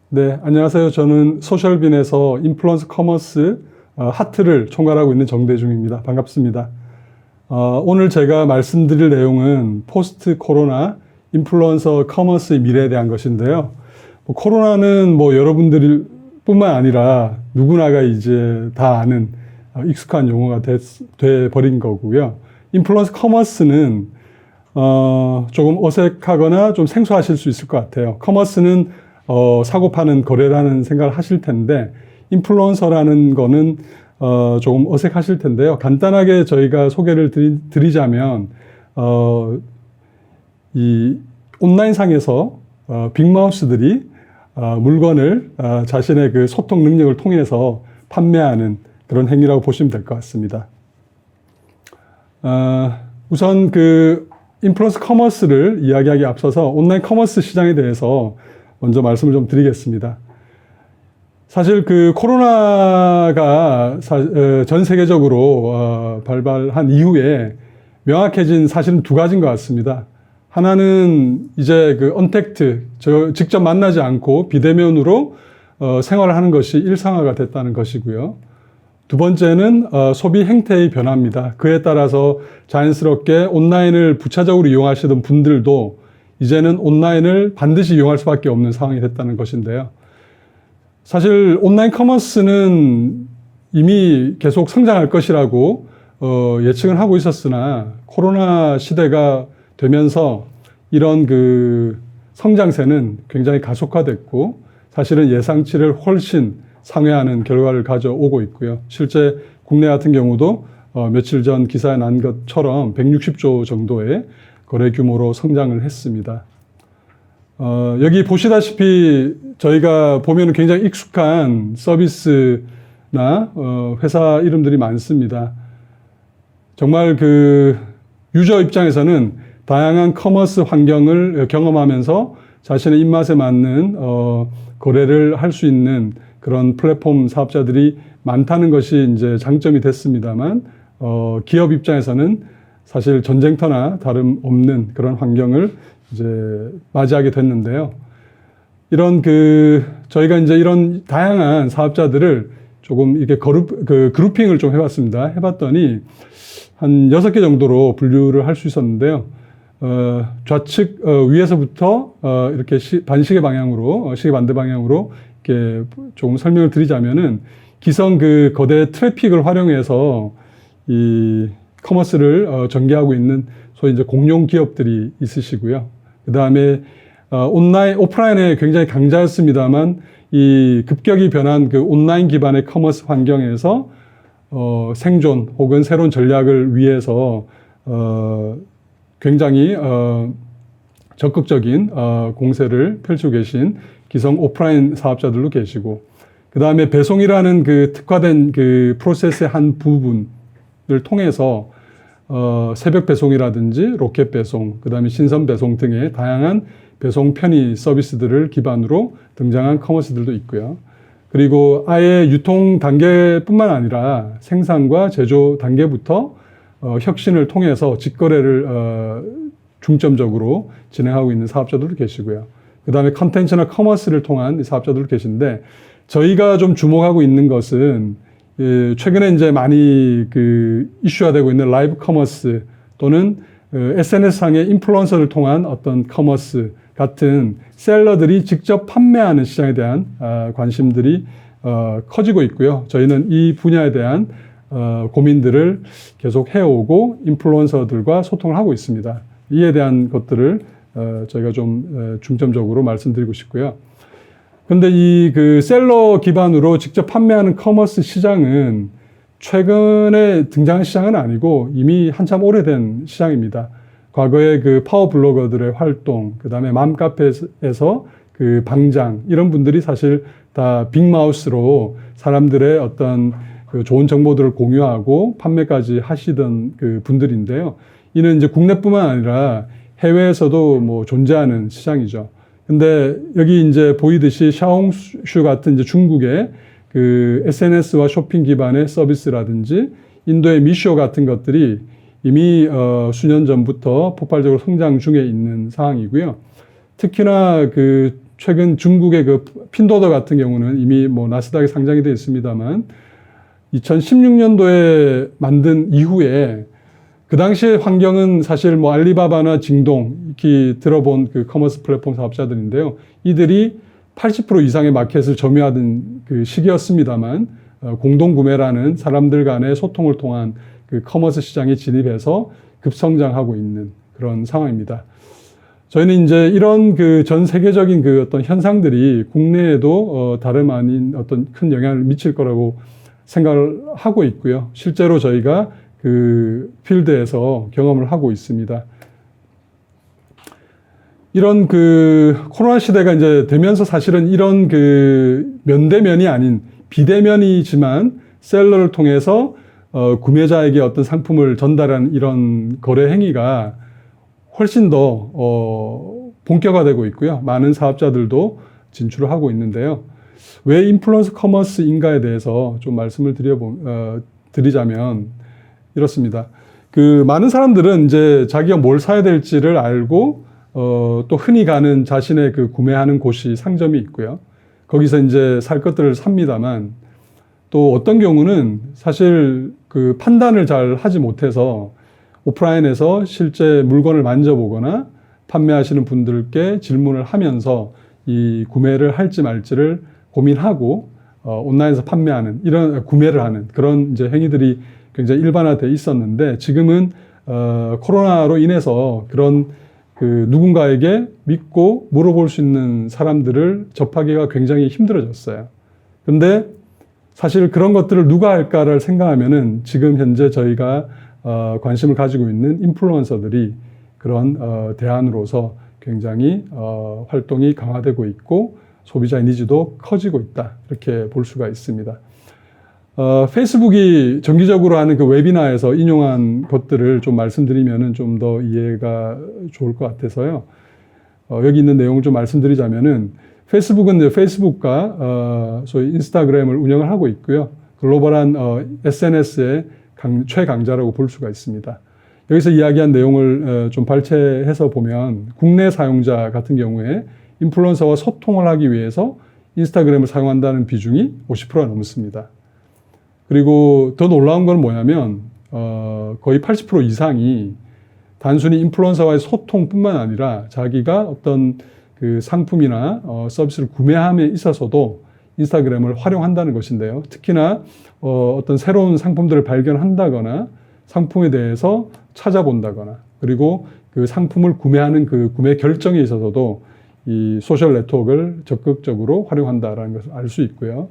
네, 안녕하세요. 저는 소셜빈에서 인플루언서 커머스 하트를 총괄하고 있는 정대중입니다. 반갑습니다. 오늘 제가 말씀드릴 내용은 포스트 코로나 인플루언서 커머스의 미래에 대한 것인데요. 코로나는 여러분들 뿐만 아니라 누구나가 이제 다 아는 익숙한 용어가 돼 버린 거고요. 인플루언서 커머스는 조금 어색하거나 좀 생소하실 수 있을 것 같아요. 커머스는 사고 파는 거래라는 생각을 하실 텐데, 인플루언서라는 거는 조금 어색하실 텐데요. 간단하게 저희가 소개를 드리자면, 이 온라인상에서 빅마우스들이 물건을 자신의 그 소통 능력을 통해서 판매하는 그런 행위라고 보시면 될 것 같습니다. 우선 그 인플루언서 커머스를 이야기하기 앞서서 온라인 커머스 시장에 대해서 먼저 말씀을 좀 드리겠습니다. 사실 그 코로나가 전 세계적으로 발발한 이후에 명확해진 사실은 두 가지인 것 같습니다. 하나는 이제 그 언택트, 직접 만나지 않고 비대면으로 생활을 하는 것이 일상화가 됐다는 것이고요. 두 번째는 소비 행태의 변화입니다. 그에 따라서 자연스럽게 온라인을 부차적으로 이용하시던 분들도 이제는 온라인을 반드시 이용할 수밖에 없는 상황이 됐다는 것인데요. 사실 온라인 커머스는 이미 계속 성장할 것이라고 예측을 하고 있었으나 코로나 시대가 되면서 이런 그 성장세는 굉장히 가속화됐고 사실은 예상치를 훨씬 상회하는 결과를 가져오고 있고요. 실제 국내 같은 경우도 며칠 전 기사에 난 것처럼 160조 정도의 거래 규모로 성장을 했습니다. 여기 보시다시피 저희가 보면 굉장히 익숙한 서비스나 회사 이름들이 많습니다. 정말 그 유저 입장에서는 다양한 커머스 환경을 경험하면서 자신의 입맛에 맞는 거래를 할 수 있는 그런 플랫폼 사업자들이 많다는 것이 이제 장점이 됐습니다만, 기업 입장에서는 사실 전쟁터나 다름없는 그런 환경을 이제 맞이하게 됐는데요. 저희가 이제 이런 다양한 사업자들을 조금 이렇게 그룹핑을 좀 해봤습니다. 해봤더니 한 6개 정도로 분류를 할 수 있었는데요. 좌측, 위에서부터 이렇게 시계 반대 방향으로 이렇게 조금 설명을 드리자면은 기성 그 거대 트래픽을 활용해서 이 커머스를 전개하고 있는 소위 이제 공룡 기업들이 있으시고요. 그 다음에 오프라인에 굉장히 강자였습니다만 이 급격히 변한 그 온라인 기반의 커머스 환경에서 생존 혹은 새로운 전략을 위해서 굉장히 적극적인 공세를 펼치고 계신 기성 오프라인 사업자들도 계시고, 그 다음에 배송이라는 그 특화된 그 프로세스의 한 부분을 통해서 새벽 배송이라든지 로켓 배송, 그 다음에 신선 배송 등의 다양한 배송 편의 서비스들을 기반으로 등장한 커머스들도 있고요. 그리고 아예 유통 단계뿐만 아니라 생산과 제조 단계부터 혁신을 통해서 직거래를 중점적으로 진행하고 있는 사업자들도 계시고요. 그 다음에 컨텐츠나 커머스를 통한 사업자들도 계신데, 저희가 좀 주목하고 있는 것은 최근에 이제 많이 이슈화되고 있는 라이브 커머스 또는 SNS상의 인플루언서를 통한 어떤 커머스 같은 셀러들이 직접 판매하는 시장에 대한 관심들이 커지고 있고요. 저희는 이 분야에 대한 고민들을 계속 해오고 인플루언서들과 소통을 하고 있습니다. 이에 대한 것들을 저희가 좀 중점적으로 말씀드리고 싶고요. 근데 이 셀러 기반으로 직접 판매하는 커머스 시장은 최근에 등장한 시장은 아니고 이미 한참 오래된 시장입니다. 과거에 그 파워 블로거들의 활동, 그 다음에 맘카페에서 그 방장, 이런 분들이 사실 다 빅마우스로 사람들의 어떤 그 좋은 정보들을 공유하고 판매까지 하시던 그 분들인데요. 이는 이제 국내뿐만 아니라 해외에서도 뭐 존재하는 시장이죠. 근데 여기 이제 보이듯이 샤오홍슈 같은 이제 중국의 그 SNS와 쇼핑 기반의 서비스라든지 인도의 미쇼 같은 것들이 이미 수년 전부터 폭발적으로 성장 중에 있는 상황이고요. 특히나 그 최근 중국의 그 핀도더 같은 경우는 이미 뭐 나스닥에 상장이 되어 있습니다만 2016년도에 만든 이후에 그 당시의 환경은 사실 뭐 알리바바나 징동 이렇게 들어본 그 커머스 플랫폼 사업자들인데요. 이들이 80% 이상의 마켓을 점유하던 그 시기였습니다만 공동구매라는 사람들 간의 소통을 통한 그 커머스 시장에 진입해서 급성장하고 있는 그런 상황입니다. 저희는 이제 이런 그 전 세계적인 그 어떤 현상들이 국내에도 다름 아닌 어떤 큰 영향을 미칠 거라고 생각을 하고 있고요. 실제로 저희가 그 필드에서 경험을 하고 있습니다. 이런 그 코로나 시대가 이제 되면서 사실은 이런 그 면대면이 아닌 비대면이지만 셀러를 통해서 구매자에게 어떤 상품을 전달하는 이런 거래 행위가 훨씬 더 본격화되고 있고요. 많은 사업자들도 진출을 하고 있는데요. 왜 인플루언서 커머스인가에 대해서 좀 말씀을 드리자면 이렇습니다. 그 많은 사람들은 이제 자기가 뭘 사야 될지를 알고 또 흔히 가는 자신의 그 구매하는 곳이 상점이 있고요. 거기서 이제 살 것들을 삽니다만 또 어떤 경우는 사실 그 판단을 잘 하지 못해서 오프라인에서 실제 물건을 만져보거나 판매하시는 분들께 질문을 하면서 이 구매를 할지 말지를 고민하고 온라인에서 판매하는 이런 구매를 하는 그런 이제 행위들이 굉장히 일반화되어 있었는데 지금은 코로나로 인해서 그런 그 누군가에게 믿고 물어볼 수 있는 사람들을 접하기가 굉장히 힘들어졌어요. 근데 사실 그런 것들을 누가 할까를 생각하면은 지금 현재 저희가 관심을 가지고 있는 인플루언서들이 그런 대안으로서 굉장히 활동이 강화되고 있고 소비자의 니즈도 커지고 있다. 이렇게 볼 수가 있습니다. 페이스북이 정기적으로 하는 그 웨비나에서 인용한 것들을 좀 말씀드리면은 좀 더 이해가 좋을 것 같아서요. 여기 있는 내용을 좀 말씀드리자면은 페이스북은 이제 페이스북과 소위 인스타그램을 운영을 하고 있고요. 글로벌한 SNS의 최강자라고 볼 수가 있습니다. 여기서 이야기한 내용을 좀 발췌해서 보면 국내 사용자 같은 경우에 인플루언서와 소통을 하기 위해서 인스타그램을 사용한다는 비중이 50%가 넘습니다. 그리고 더 놀라운 건 뭐냐면 거의 80% 이상이 단순히 인플루언서와의 소통뿐만 아니라 자기가 어떤 그 상품이나 서비스를 구매함에 있어서도 인스타그램을 활용한다는 것인데요. 특히나 어떤 새로운 상품들을 발견한다거나 상품에 대해서 찾아본다거나 그리고 그 상품을 구매하는 그 구매 결정에 있어서도 이 소셜 네트워크를 적극적으로 활용한다라는 것을 알 수 있고요.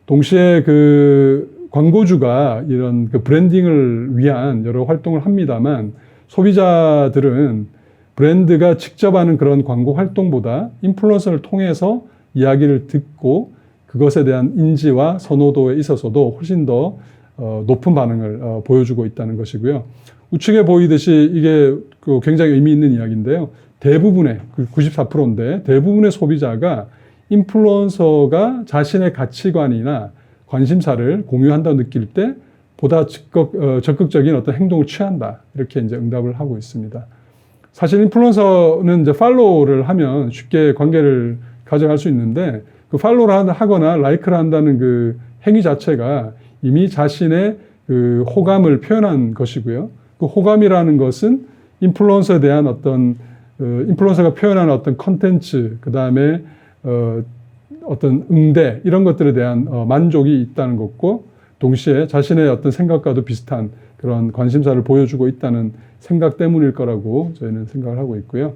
동시에 그 광고주가 이런 그 브랜딩을 위한 여러 활동을 합니다만 소비자들은 브랜드가 직접 하는 그런 광고 활동보다 인플루언서를 통해서 이야기를 듣고 그것에 대한 인지와 선호도에 있어서도 훨씬 더 높은 반응을 보여주고 있다는 것이고요. 우측에 보이듯이 이게 굉장히 의미 있는 이야기인데요. 대부분의 94%인데 대부분의 소비자가 인플루언서가 자신의 가치관이나 관심사를 공유한다고 느낄 때 보다 적극적인 어떤 행동을 취한다. 이렇게 이제 응답을 하고 있습니다. 사실 인플루언서는 이제 팔로우를 하면 쉽게 관계를 가져갈 수 있는데 그 팔로우를 하거나 라이크를 한다는 그 행위 자체가 이미 자신의 그 호감을 표현한 것이고요. 그 호감이라는 것은 인플루언서에 대한 어떤 인플루언서가 표현하는 어떤 컨텐츠, 그 다음에 어떤 응대 이런 것들에 대한 만족이 있다는 것과 동시에 자신의 어떤 생각과도 비슷한 그런 관심사를 보여주고 있다는 생각 때문일 거라고 저희는 생각을 하고 있고요.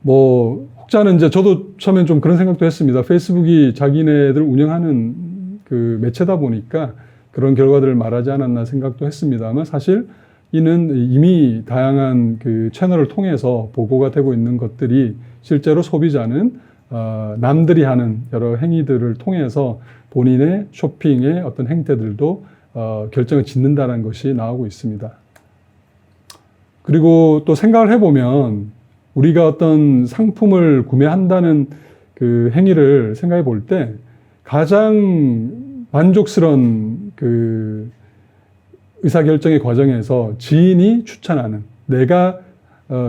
뭐 혹자는 이제 저도 처음엔 좀 그런 생각도 했습니다. 페이스북이 자기네들 운영하는 그 매체다 보니까 그런 결과들을 말하지 않았나 생각도 했습니다만 사실 이는 이미 다양한 그 채널을 통해서 보고가 되고 있는 것들이 실제로 소비자는 남들이 하는 여러 행위들을 통해서 본인의 쇼핑의 어떤 행태들도 결정을 짓는다는 것이 나오고 있습니다. 그리고 또 생각을 해보면 우리가 어떤 상품을 구매한다는 그 행위를 생각해 볼 때 가장 만족스러운 그 의사결정의 과정에서 지인이 추천하는 내가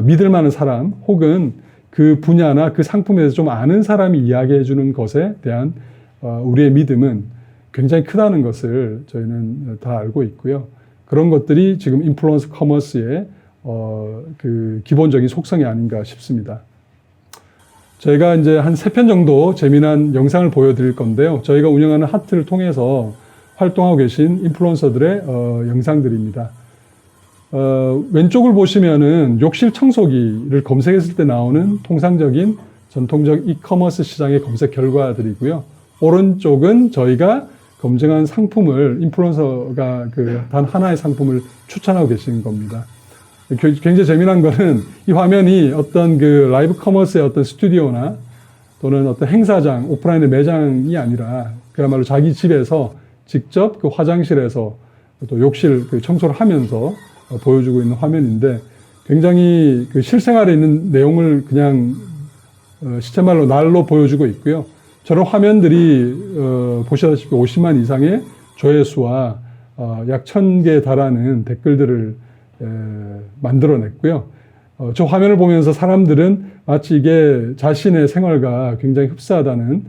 믿을 만한 사람 혹은 그 분야나 그 상품에 대해서 좀 아는 사람이 이야기해 주는 것에 대한 우리의 믿음은 굉장히 크다는 것을 저희는 다 알고 있고요. 그런 것들이 지금 인플루언서 커머스의 그 기본적인 속성이 아닌가 싶습니다. 저희가 이제 한 3편 정도 재미난 영상을 보여드릴 건데요. 저희가 운영하는 하트를 통해서 활동하고 계신 인플루언서들의 영상들입니다. 왼쪽을 보시면은 욕실 청소기를 검색했을 때 나오는 통상적인 전통적 이커머스 시장의 검색 결과들이고요. 오른쪽은 저희가 검증한 상품을 인플루언서가 단 하나의 상품을 추천하고 계시는 겁니다. 굉장히 재미난 거는 이 화면이 어떤 그 라이브 커머스의 어떤 스튜디오나 또는 어떤 행사장, 오프라인의 매장이 아니라 그야말로 자기 집에서 직접 그 화장실에서 또 욕실 그 청소를 하면서 보여주고 있는 화면인데 굉장히 그 실생활에 있는 내용을 그냥 시체말로 날로 보여주고 있고요. 저런 화면들이 보시다시피 50만 이상의 조회수와 약 1000개에 달하는 댓글들을 만들어냈고요. 저 화면을 보면서 사람들은 마치 이게 자신의 생활과 굉장히 흡사하다는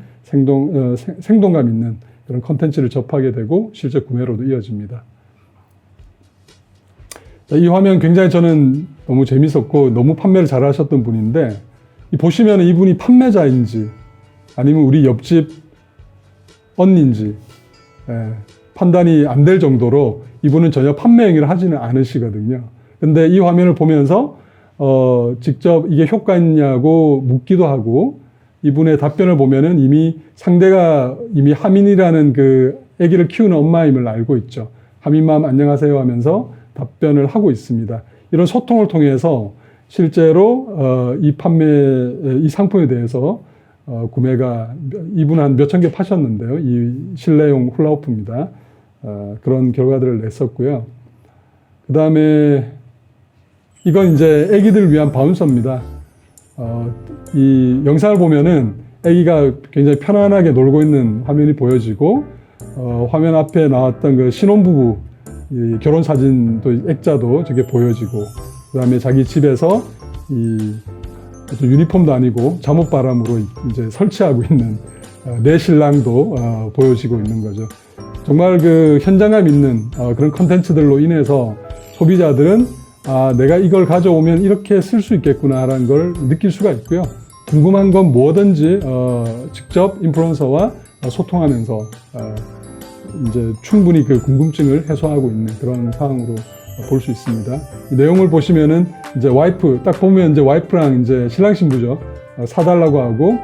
생동감 있는 그런 컨텐츠를 접하게 되고 실제 구매로도 이어집니다. 이 화면 굉장히 저는 너무 재밌었고 너무 판매를 잘 하셨던 분인데 보시면 이분이 판매자인지 아니면 우리 옆집 언니인지 판단이 안 될 정도로 이분은 전혀 판매 행위를 하지는 않으시거든요. 근데 이 화면을 보면서 직접 이게 효과 있냐고 묻기도 하고 이분의 답변을 보면은 이미 상대가 이미 하민이라는 그 아기를 키우는 엄마임을 알고 있죠. 하민맘 안녕하세요 하면서 답변을 하고 있습니다. 이런 소통을 통해서 실제로 이 상품에 대해서 구매가 이분 한 몇천 개 파셨는데요. 이 실내용 훌라후프입니다. 그런 결과들을 냈었고요. 그 다음에 이건 이제 아기들을 위한 바운서입니다. 이 영상을 보면은 아기가 굉장히 편안하게 놀고 있는 화면이 보여지고 화면 앞에 나왔던 그 신혼부부 결혼 사진도 액자도 저게 보여지고 그 다음에 자기 집에서 이 유니폼도 아니고 잠옷바람으로 이제 설치하고 있는 내 신랑도 보여지고 있는 거죠. 정말 그 현장감 있는 그런 컨텐츠들로 인해서 소비자들은 내가 이걸 가져오면 이렇게 쓸 수 있겠구나라는 걸 느낄 수가 있고요. 궁금한 건 뭐든지 직접 인플루언서와 소통하면서 이제 충분히 그 궁금증을 해소하고 있는 그런 상황으로 볼 수 있습니다. 이 내용을 보시면은 이제 와이프 딱 보면 이제 와이프랑 이제 신랑 신부죠. 사달라고 하고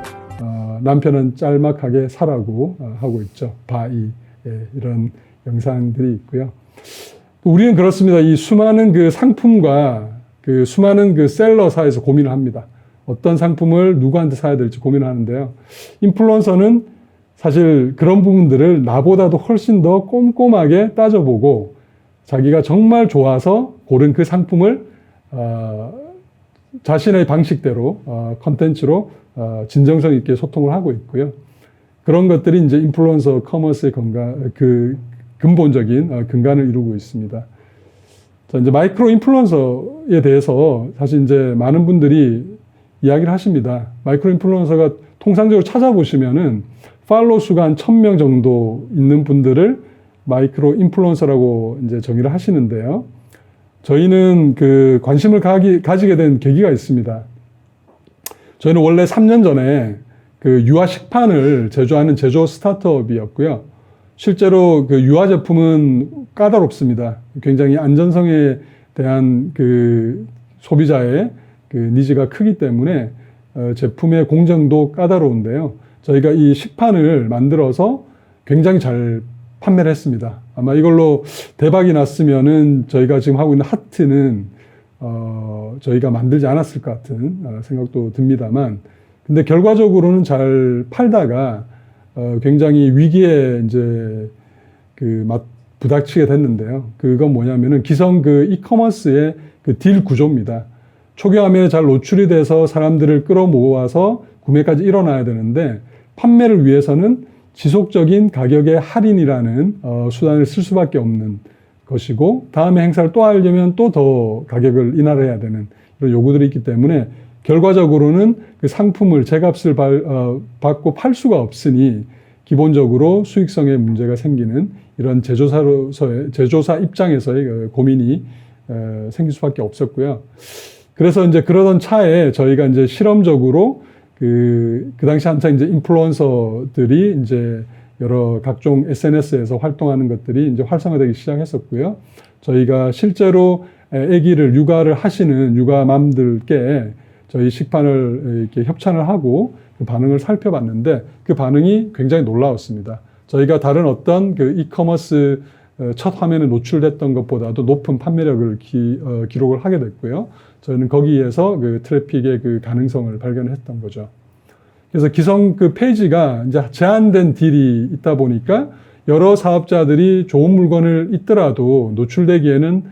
남편은 짤막하게 사라고 하고 있죠. 바이 이런 영상들이 있고요. 우리는 그렇습니다. 이 수많은 그 상품과 그 수많은 그 셀러 사이에서 고민을 합니다. 어떤 상품을 누구한테 사야 될지 고민을 하는데요. 인플루언서는 사실 그런 부분들을 나보다도 훨씬 더 꼼꼼하게 따져보고 자기가 정말 좋아서 고른 그 상품을 자신의 방식대로 컨텐츠로 진정성 있게 소통을 하고 있고요. 그런 것들이 이제 인플루언서 커머스의 근본적인 근간을 이루고 있습니다. 자, 이제 마이크로 인플루언서에 대해서 사실 이제 많은 분들이 이야기를 하십니다. 마이크로 인플루언서가 통상적으로 찾아보시면은 팔로우 수가 한 1000명 정도 있는 분들을 마이크로 인플루언서라고 이제 정의를 하시는데요. 저희는 그 관심을 가지게 된 계기가 있습니다. 저희는 원래 3년 전에 그 유아 식판을 제조하는 제조 스타트업이었고요. 실제로 그 유아 제품은 까다롭습니다. 굉장히 안전성에 대한 그 소비자의 그 니즈가 크기 때문에 제품의 공정도 까다로운데요. 저희가 이 식판을 만들어서 굉장히 잘 판매를 했습니다. 아마 이걸로 대박이 났으면은 저희가 지금 하고 있는 하트는 저희가 만들지 않았을 것 같은 생각도 듭니다만, 근데 결과적으로는 잘 팔다가 굉장히 위기에 이제 부닥치게 됐는데요. 그건 뭐냐면은 기성 그 이커머스의 그 딜 구조입니다. 초기 화면에 잘 노출이 돼서 사람들을 끌어모아서 구매까지 일어나야 되는데 판매를 위해서는 지속적인 가격의 할인이라는 수단을 쓸 수밖에 없는 것이고, 다음에 행사를 또 하려면 또 더 가격을 인하해야 되는 이런 요구들이 있기 때문에 결과적으로는 그 상품을 제값을 받고 팔 수가 없으니 기본적으로 수익성에 문제가 생기는 이런 제조사 입장에서의 고민이 생길 수밖에 없었고요. 그래서 이제 그러던 차에 저희가 이제 실험적으로 그 당시 한창 이제 인플루언서들이 이제 여러 각종 SNS에서 활동하는 것들이 이제 활성화되기 시작했었고요. 저희가 실제로 아기를 육아를 하시는 육아맘들께 저희 식판을 이렇게 협찬을 하고 그 반응을 살펴봤는데 그 반응이 굉장히 놀라웠습니다. 저희가 다른 어떤 그 이커머스 첫 화면에 노출됐던 것보다도 높은 판매력을 기록을 하게 됐고요. 저희는 거기에서 그 트래픽의 그 가능성을 발견했던 거죠. 그래서 기성 그 페이지가 이제 제한된 딜이 있다 보니까 여러 사업자들이 좋은 물건을 있더라도 노출되기에는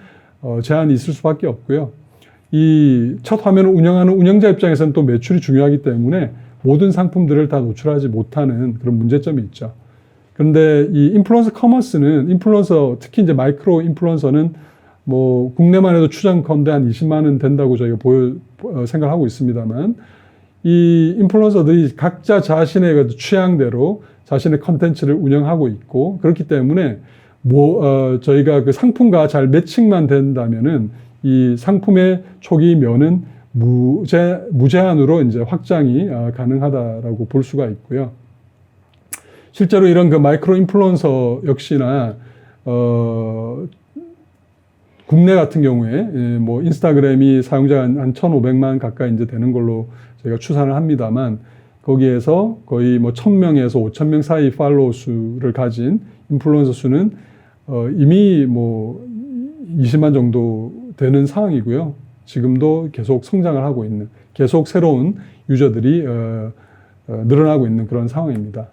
제한이 있을 수밖에 없고요. 이 첫 화면을 운영하는 운영자 입장에서는 또 매출이 중요하기 때문에 모든 상품들을 다 노출하지 못하는 그런 문제점이 있죠. 그런데 이 인플루언서 커머스는 인플루언서, 특히 이제 마이크로 인플루언서는 뭐 국내만 해도 추정컨대 한 20만 원 된다고 저희가 생각하고 있습니다만, 이 인플루언서들이 각자 자신의 취향대로 자신의 컨텐츠를 운영하고 있고, 그렇기 때문에 저희가 그 상품과 잘 매칭만 된다면은 이 상품의 초기면은 무제한으로 이제 확장이 가능하다라고 볼 수가 있고요. 실제로 이런 그 마이크로 인플루언서 역시나 국내 같은 경우에 뭐 인스타그램이 사용자가 한 1,500만 가까이 이제 되는 걸로 저희가 추산을 합니다만, 거기에서 거의 뭐 1,000명에서 5,000명 사이 팔로워 수를 가진 인플루언서 수는 이미 뭐 20만 정도 되는 상황이고요. 지금도 계속 성장을 하고 있는, 계속 새로운 유저들이 늘어나고 있는 그런 상황입니다.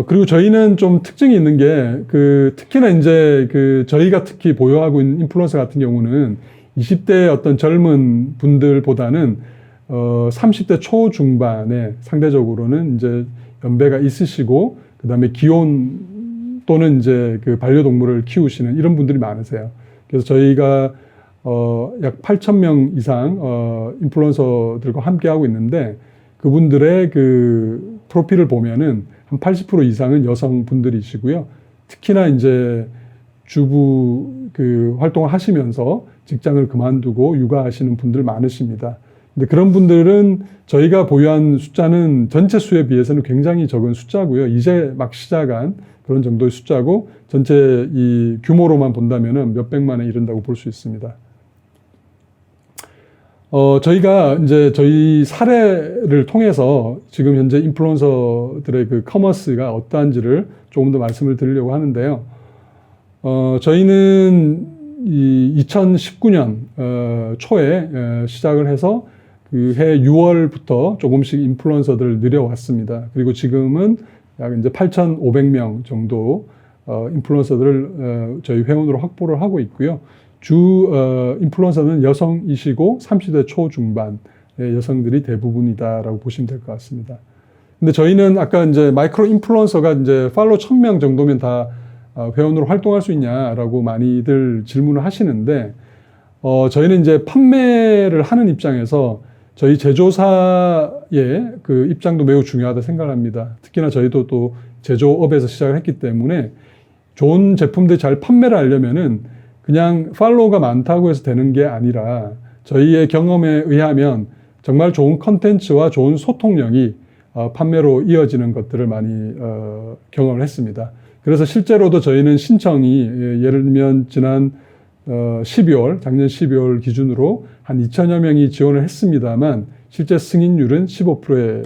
그리고 저희는 좀 특징이 있는 게, 특히나 이제 저희가 특히 보유하고 있는 인플루언서 같은 경우는 20대 어떤 젊은 분들보다는 30대 초중반에 상대적으로는 이제 연배가 있으시고, 그 다음에 기혼 또는 이제 그 반려동물을 키우시는 이런 분들이 많으세요. 그래서 저희가 약 8,000명 이상 인플루언서들과 함께 하고 있는데, 그분들의 그 프로필을 보면은 한 80% 이상은 여성분들이시고요. 특히나 이제 주부 활동을 하시면서 직장을 그만두고 육아하시는 분들 많으십니다. 근데 그런 분들은 저희가 보유한 숫자는 전체 수에 비해서는 굉장히 적은 숫자고요. 이제 막 시작한 그런 정도의 숫자고, 전체 이 규모로만 본다면은 몇백만에 이른다고 볼 수 있습니다. 저희가 이제 저희 사례를 통해서 지금 현재 인플루언서들의 그 커머스가 어떠한지를 조금 더 말씀을 드리려고 하는데요. 저희는 2019년 초에 시작을 해서 그 해 6월부터 조금씩 인플루언서들을 늘려왔습니다. 그리고 지금은 약 이제 8,500명 정도 인플루언서들을 저희 회원으로 확보를 하고 있고요. 인플루언서는 여성이시고 30대 초중반의 여성들이 대부분이다라고 보시면 될 것 같습니다. 근데 저희는 아까 이제 마이크로 인플루언서가 이제 팔로워 1,000명 정도면 다 회원으로 활동할 수 있냐라고 많이들 질문을 하시는데, 저희는 이제 판매를 하는 입장에서 저희 제조사의 그 입장도 매우 중요하다 생각합니다. 특히나 저희도 또 제조업에서 시작을 했기 때문에 좋은 제품들 잘 판매를 하려면은 그냥 팔로워가 많다고 해서 되는 게 아니라, 저희의 경험에 의하면 정말 좋은 컨텐츠와 좋은 소통력이 판매로 이어지는 것들을 많이 경험을 했습니다. 그래서 실제로도 저희는 신청이 예를 들면 지난 12월, 작년 12월 기준으로 한 2,000여 명이 지원을 했습니다만, 실제 승인율은 15%에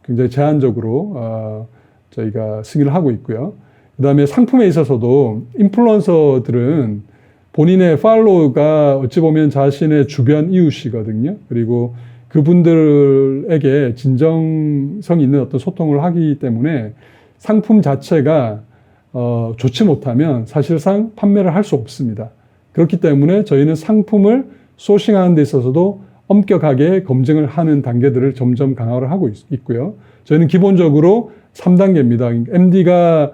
굉장히 제한적으로 저희가 승인을 하고 있고요. 그 다음에 상품에 있어서도 인플루언서들은 본인의 팔로우가 어찌 보면 자신의 주변 이웃이거든요. 그리고 그분들에게 진정성 있는 어떤 소통을 하기 때문에 상품 자체가 좋지 못하면 사실상 판매를 할 수 없습니다. 그렇기 때문에 저희는 상품을 소싱하는 데 있어서도 엄격하게 검증을 하는 단계들을 점점 강화를 하고 있고요. 저희는 기본적으로 3단계입니다. MD가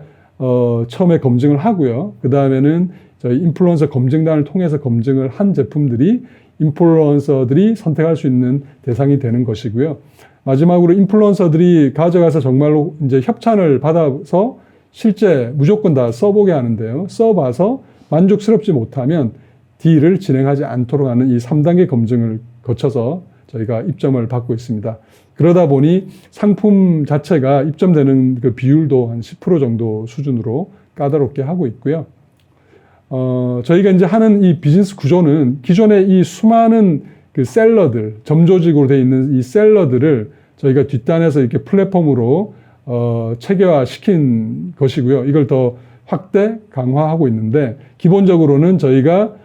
처음에 검증을 하고요. 그 다음에는 저희 인플루언서 검증단을 통해서 검증을 한 제품들이 인플루언서들이 선택할 수 있는 대상이 되는 것이고요. 마지막으로 인플루언서들이 가져가서 정말로 이제 협찬을 받아서 실제 무조건 다 써보게 하는데요. 써봐서 만족스럽지 못하면 딜을 진행하지 않도록 하는 이 3단계 검증을 거쳐서 저희가 입점을 받고 있습니다. 그러다 보니 상품 자체가 입점되는 그 비율도 한 10% 정도 수준으로 까다롭게 하고 있고요. 저희가 이제 하는 이 비즈니스 구조는 기존의 이 수많은 그 셀러들, 점조직으로 되어 있는 이 셀러들을 저희가 뒷단에서 이렇게 플랫폼으로 체계화 시킨 것이고요. 이걸 더 확대, 강화하고 있는데, 기본적으로는 저희가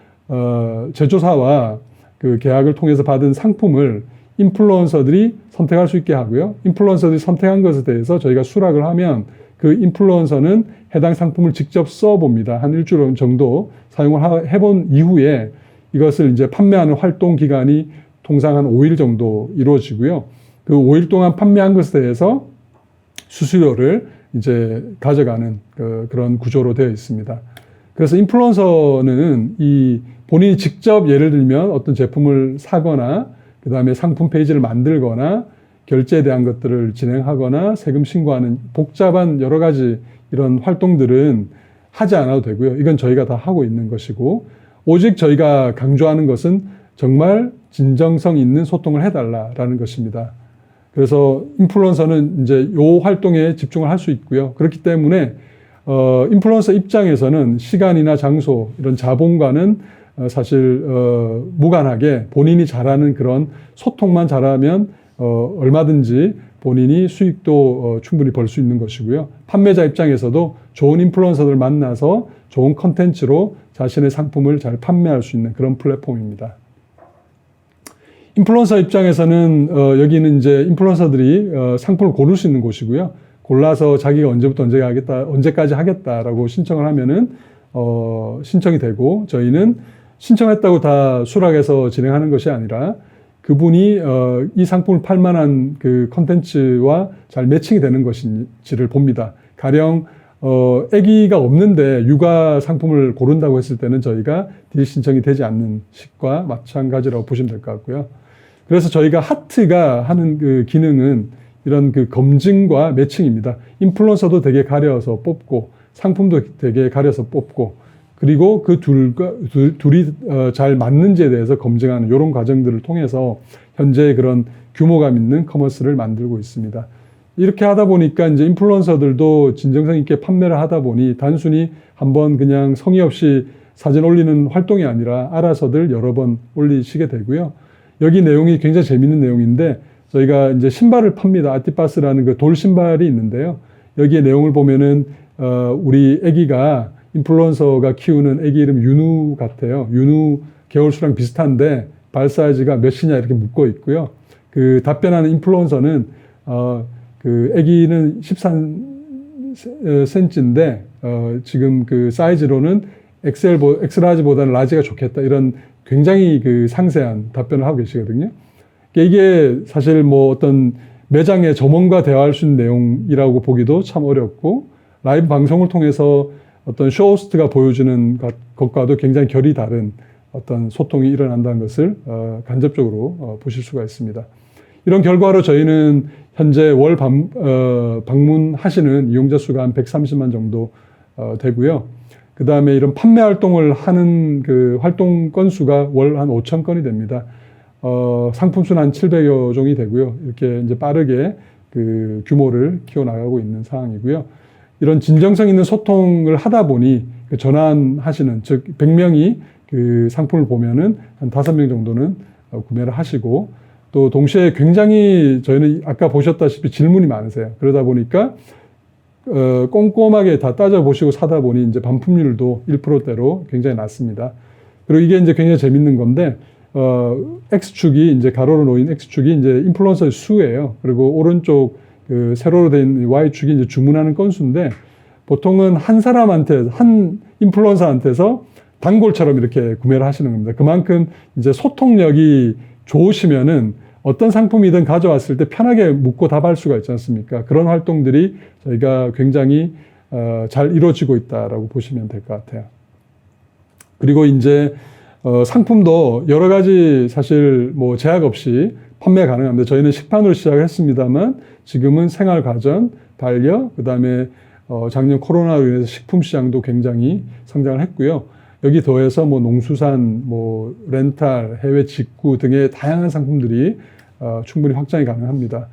제조사와 그 계약을 통해서 받은 상품을 인플루언서들이 선택할 수 있게 하고요. 인플루언서들이 선택한 것에 대해서 저희가 수락을 하면 그 인플루언서는 해당 상품을 직접 써봅니다. 한 일주일 정도 사용을 해본 이후에 이것을 이제 판매하는 활동 기간이 통상 한 5일 정도 이루어지고요. 그 5일 동안 판매한 것에 대해서 수수료를 이제 가져가는 그런 구조로 되어 있습니다. 그래서 인플루언서는 이 본인이 직접 예를 들면 어떤 제품을 사거나 그 다음에 상품 페이지를 만들거나 결제에 대한 것들을 진행하거나 세금 신고하는 복잡한 여러 가지 이런 활동들은 하지 않아도 되고요. 이건 저희가 다 하고 있는 것이고, 오직 저희가 강조하는 것은 정말 진정성 있는 소통을 해달라라는 것입니다. 그래서 인플루언서는 이제 요 활동에 집중을 할 수 있고요. 그렇기 때문에 인플루언서 입장에서는 시간이나 장소, 이런 자본과는 사실 무관하게 본인이 잘하는 그런 소통만 잘하면 얼마든지 본인이 수익도 충분히 벌 수 있는 것이고요. 판매자 입장에서도 좋은 인플루언서들 만나서 좋은 컨텐츠로 자신의 상품을 잘 판매할 수 있는 그런 플랫폼입니다. 인플루언서 입장에서는 여기는 이제 인플루언서들이 상품을 고를 수 있는 곳이고요. 골라서 자기가 언제부터 언제까지 하겠다라고 신청을 하면은 신청이 되고, 저희는 신청했다고 다 수락해서 진행하는 것이 아니라 그분이 이 상품을 팔 만한 그 컨텐츠와 잘 매칭이 되는 것인지를 봅니다. 가령 아기가 없는데 육아 상품을 고른다고 했을 때는 저희가 딜 신청이 되지 않는 식과 마찬가지라고 보시면 될 것 같고요. 그래서 저희가 하트가 하는 그 기능은 이런 그 검증과 매칭입니다. 인플루언서도 되게 가려서 뽑고 상품도 되게 가려서 뽑고, 그리고 그 둘이 잘 맞는지에 대해서 검증하는 이런 과정들을 통해서 현재 그런 규모감 있는 커머스를 만들고 있습니다. 이렇게 하다 보니까 이제 인플루언서들도 진정성 있게 판매를 하다 보니 단순히 한번 그냥 성의 없이 사진 올리는 활동이 아니라 알아서들 여러 번 올리시게 되고요. 여기 내용이 굉장히 재밌는 내용인데, 저희가 이제 신발을 팝니다. 아티파스라는 그 돌 신발이 있는데요. 여기에 내용을 보면은 우리 아기가 인플루언서가 키우는 아기 이름 윤우 같아요. 윤우 개월수랑 비슷한데 발 사이즈가 몇이냐 이렇게 묶어 있고요. 그 답변하는 인플루언서는 그 아기는 13cm인데 지금 그 사이즈로는 엑스라지보다는 라지가 좋겠다, 이런 굉장히 그 상세한 답변을 하고 계시거든요. 이게 사실 뭐 어떤 매장의 점원과 대화할 수 있는 내용이라고 보기도 참 어렵고, 라이브 방송을 통해서 어떤 쇼호스트가 보여주는 것과도 굉장히 결이 다른 어떤 소통이 일어난다는 것을 간접적으로 보실 수가 있습니다. 이런 결과로 저희는 현재 월 방문하시는 이용자 수가 한 130만 정도 되고요. 그 다음에 이런 판매 활동을 하는 그 활동 건수가 월 한 5천 건이 됩니다. 상품수는 한 700여 종이 되고요. 이렇게 이제 빠르게 그 규모를 키워나가고 있는 상황이고요. 이런 진정성 있는 소통을 하다 보니 그 전환하시는, 즉 100명이 그 상품을 보면은 한 5명 정도는 구매를 하시고, 또 동시에 굉장히 저희는 아까 보셨다시피 질문이 많으세요. 그러다 보니까 꼼꼼하게 다 따져보시고 사다 보니 이제 반품률도 1%대로 굉장히 낮습니다. 그리고 이게 이제 굉장히 재밌는 건데, X축이 이제 가로로 놓인 X축이 이제 인플루언서의 수예요. 그리고 오른쪽 그 세로로 된 Y축이 이제 주문하는 건수인데, 보통은 한 사람한테, 한 인플루언서한테서 단골처럼 이렇게 구매를 하시는 겁니다. 그만큼 이제 소통력이 좋으시면은 어떤 상품이든 가져왔을 때 편하게 묻고 답할 수가 있지 않습니까? 그런 활동들이 저희가 굉장히 잘 이루어지고 있다라고 보시면 될 것 같아요. 그리고 이제 상품도 여러 가지 사실 뭐 제약 없이 판매 가능합니다. 저희는 식판으로 시작했습니다만 지금은 생활, 가전, 반려, 그다음에 작년 코로나로 인해서 식품 시장도 굉장히 성장을 했고요. 여기 더해서 뭐 농수산, 뭐 렌탈, 해외 직구 등의 다양한 상품들이 충분히 확장이 가능합니다.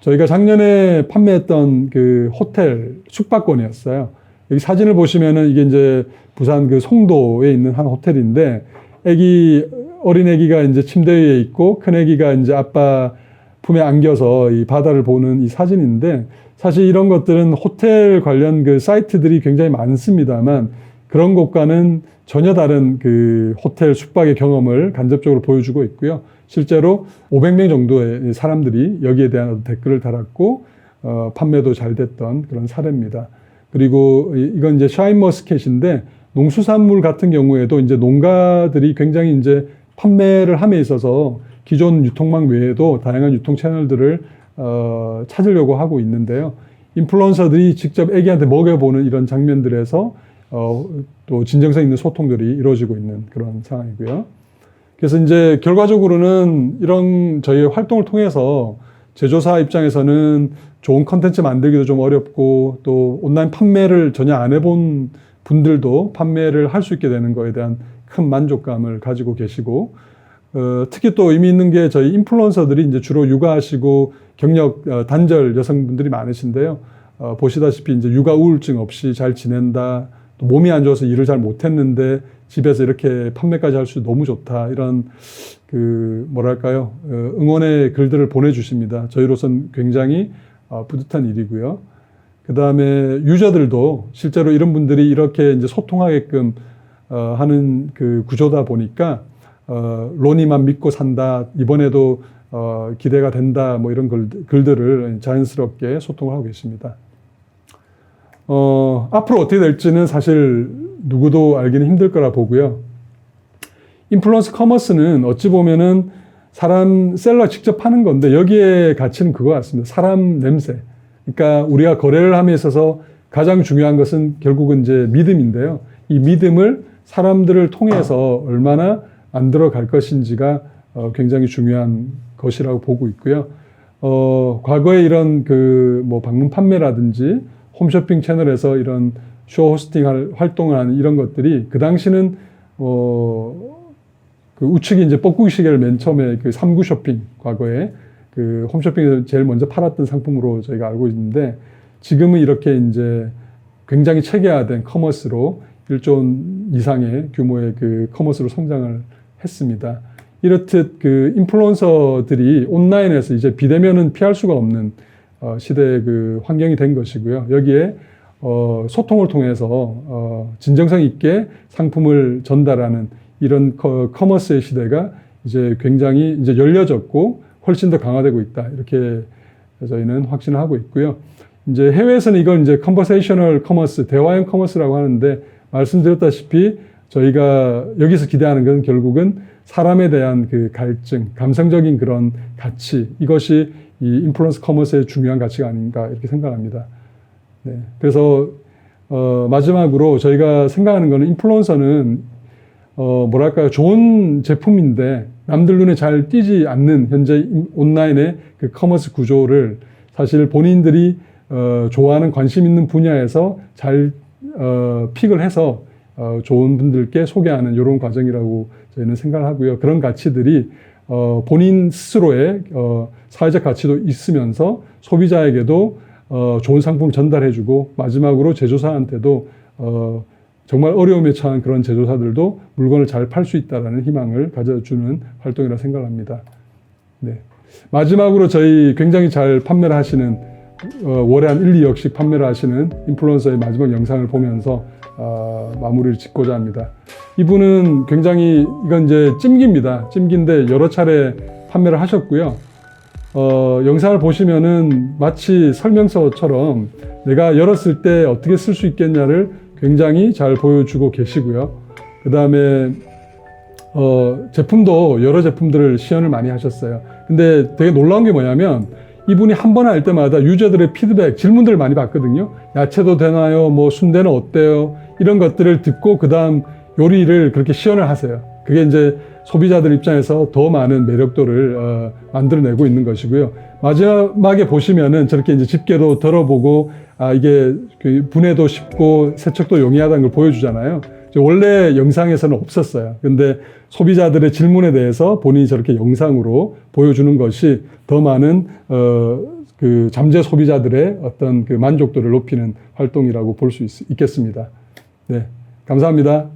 저희가 작년에 판매했던 그 호텔 숙박권이었어요. 여기 사진을 보시면은 이게 이제 부산 그 송도에 있는 한 호텔인데 어린 애기가 이제 침대 위에 있고 큰 애기가 이제 아빠 품에 안겨서 이 바다를 보는 이 사진인데 사실 이런 것들은 호텔 관련 그 사이트들이 굉장히 많습니다만 그런 곳과는 전혀 다른 그 호텔 숙박의 경험을 간접적으로 보여주고 있고요. 실제로 500명 정도의 사람들이 여기에 대한 댓글을 달았고 판매도 잘 됐던 그런 사례입니다. 그리고 이건 이제 샤인머스켓인데 농수산물 같은 경우에도 이제 농가들이 굉장히 이제 판매를 함에 있어서 기존 유통망 외에도 다양한 유통 채널들을 찾으려고 하고 있는데요. 인플루언서들이 직접 애기한테 먹여보는 이런 장면들에서 또 진정성 있는 소통들이 이루어지고 있는 그런 상황이고요. 그래서 이제 결과적으로는 이런 저희의 활동을 통해서 제조사 입장에서는 좋은 컨텐츠 만들기도 좀 어렵고 또 온라인 판매를 전혀 안 해본 분들도 판매를 할 수 있게 되는 거에 대한 큰 만족감을 가지고 계시고 특히 또 의미 있는 게 저희 인플루언서들이 이제 주로 육아하시고 경력 단절 여성분들이 많으신데요. 보시다시피 이제 육아 우울증 없이 잘 지낸다. 또 몸이 안 좋아서 일을 잘 못했는데 집에서 이렇게 판매까지 할 수 있어 너무 좋다. 이런 그 뭐랄까요 응원의 글들을 보내주십니다. 저희로서는 굉장히 뿌듯한 일이고요. 그 다음에 유저들도 실제로 이런 분들이 이렇게 이제 소통하게끔 하는 그 구조다 보니까 로니만 믿고 산다. 이번에도 기대가 된다. 뭐 이런 글들을 자연스럽게 소통을 하고 계십니다. 앞으로 어떻게 될지는 사실 누구도 알기는 힘들 거라 보고요. 인플루언서 커머스는 어찌 보면은 사람 셀러 직접 하는 건데 여기에 가치는 그거 같습니다. 사람 냄새. 그러니까 우리가 거래를 함에 있어서 가장 중요한 것은 결국은 이제 믿음인데요. 이 믿음을 사람들을 통해서 얼마나 만들어 갈 것인지가 굉장히 중요한 것이라고 보고 있고요. 과거에 이런 그 뭐 방문 판매라든지 홈쇼핑 채널에서 이런 쇼 호스팅 활동을 하는 이런 것들이 그 당시는 그 우측이 이제 뻐꾸기 시계를 맨 처음에 그 3구 쇼핑 과거에 그 홈쇼핑에서 제일 먼저 팔았던 상품으로 저희가 알고 있는데 지금은 이렇게 이제 굉장히 체계화된 커머스로 1조 원 이상의 규모의 그 커머스로 성장을 했습니다. 이렇듯 그 인플루언서들이 온라인에서 이제 비대면은 피할 수가 없는 시대의 그 환경이 된 것이고요. 여기에 소통을 통해서 진정성 있게 상품을 전달하는 이런 커머스의 시대가 이제 굉장히 이제 열려졌고 훨씬 더 강화되고 있다. 이렇게 저희는 확신을 하고 있고요. 이제 해외에서는 이걸 이제 컨버세이셔널 커머스, 대화형 커머스라고 하는데 말씀드렸다시피 저희가 여기서 기대하는 건 결국은 사람에 대한 그 갈증, 감성적인 그런 가치, 이것이 이 인플루언서 커머스의 중요한 가치가 아닌가 이렇게 생각합니다. 네. 그래서 마지막으로 저희가 생각하는 거는 인플루언서는 뭐랄까요, 좋은 제품인데 남들 눈에 잘 띄지 않는 현재 온라인의 그 커머스 구조를 사실 본인들이 좋아하는 관심 있는 분야에서 잘 픽을 해서 좋은 분들께 소개하는 이런 과정이라고 저희는 생각을 하고요. 그런 가치들이 본인 스스로의 사회적 가치도 있으면서 소비자에게도 좋은 상품을 전달해주고 마지막으로 제조사한테도 정말 어려움에 처한 그런 제조사들도 물건을 잘 팔 수 있다는 희망을 가져주는 활동이라 생각합니다. 네. 마지막으로 저희 굉장히 잘 판매를 하시는 월에 한 1, 2억씩 판매를 하시는 인플루언서의 마지막 영상을 보면서 마무리를 짓고자 합니다. 이분은 굉장히 이건 이제 찜기입니다. 찜기인데 여러 차례 판매를 하셨고요. 영상을 보시면은 마치 설명서처럼 내가 열었을 때 어떻게 쓸 수 있겠냐를 굉장히 잘 보여주고 계시고요. 그 다음에 제품도 여러 제품들을 시연을 많이 하셨어요. 근데 되게 놀라운 게 뭐냐면 이분이 한 번 할 때마다 유저들의 피드백, 질문들을 많이 받거든요. 야채도 되나요? 뭐 순대는 어때요? 이런 것들을 듣고 그 다음 요리를 그렇게 시연을 하세요. 그게 이제 소비자들 입장에서 더 많은 매력도를 만들어내고 있는 것이고요. 마지막에 보시면은 저렇게 이제 집게도 덜어보고 이게 그 분해도 쉽고 세척도 용이하다는 걸 보여주잖아요. 원래 영상에서는 없었어요. 근데 소비자들의 질문에 대해서 본인이 저렇게 영상으로 보여주는 것이 더 많은 그 잠재 소비자들의 어떤 그 만족도를 높이는 활동이라고 볼 수 있겠습니다. 네, 감사합니다.